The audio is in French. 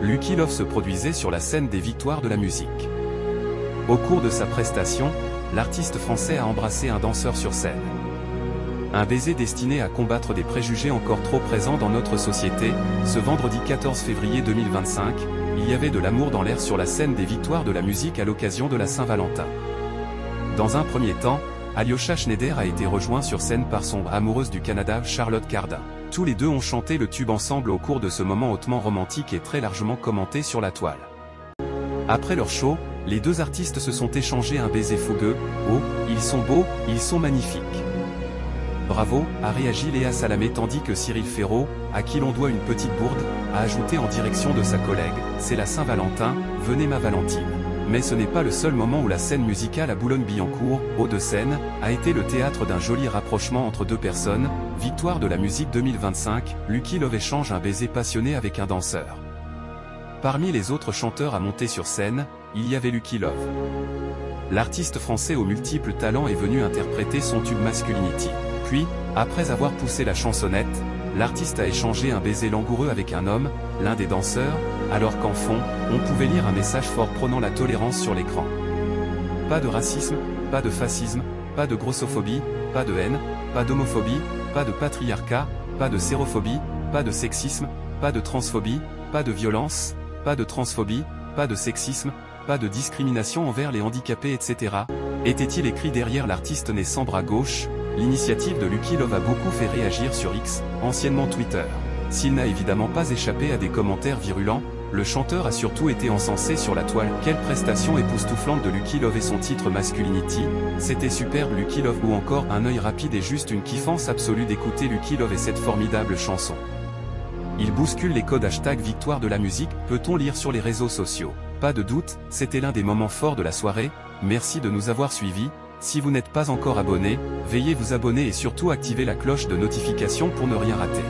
Lucky Love se produisait sur la scène des Victoires de la musique. Au cours de sa prestation, l'artiste français a embrassé un danseur sur scène. Un baiser destiné à combattre des préjugés encore trop présents dans notre société. Ce vendredi 14 février 2025, il y avait de l'amour dans l'air sur la scène des Victoires de la musique à l'occasion de la Saint-Valentin. Dans un premier temps, Alyosha Schneider a été rejoint sur scène par son amoureuse du Canada Charlotte Cardin. Tous les deux ont chanté le tube ensemble au cours de ce moment hautement romantique et très largement commenté sur la toile. Après leur show, les deux artistes se sont échangés un baiser fougueux. « Oh, ils sont beaux, ils sont magnifiques. Bravo », a réagi Léa Salamé, tandis que Cyril Ferraud, à qui l'on doit une petite bourde, a ajouté en direction de sa collègue « C'est la Saint-Valentin, venez ma Valentine ». Mais ce n'est pas le seul moment où la scène musicale à Boulogne-Billancourt, Hauts-de-Seine, a été le théâtre d'un joli rapprochement entre deux personnes. Victoire de la musique 2025, Lucky Love échange un baiser passionné avec un danseur. Parmi les autres chanteurs à monter sur scène, il y avait Lucky Love. L'artiste français aux multiples talents est venu interpréter son tube Masculinity. Puis, après avoir poussé la chansonnette, l'artiste a échangé un baiser langoureux avec un homme, l'un des danseurs, alors qu'en fond, on pouvait lire un message fort prônant la tolérance sur l'écran. Pas de racisme, pas de fascisme, pas de grossophobie, pas de haine, pas d'homophobie, pas de patriarcat, pas de sérophobie, pas de sexisme, pas de transphobie, pas de violence, pas de transphobie, pas de sexisme, pas de discrimination envers les handicapés, etc. Était-il écrit derrière l'artiste né sans bras gauche? L'initiative de Lucky Love a beaucoup fait réagir sur X, anciennement Twitter. S'il n'a évidemment pas échappé à des commentaires virulents, le chanteur a surtout été encensé sur la toile. Quelle prestation époustouflante de Lucky Love et son titre Masculinity, c'était superbe Lucky Love, ou encore un œil rapide et juste une kiffance absolue d'écouter Lucky Love et cette formidable chanson. Il bouscule les codes #Victoire de la musique, peut-on lire sur les réseaux sociaux. Pas de doute, c'était l'un des moments forts de la soirée. Merci de nous avoir suivis. Si vous n'êtes pas encore abonné, veuillez vous abonner et surtout activer la cloche de notification pour ne rien rater.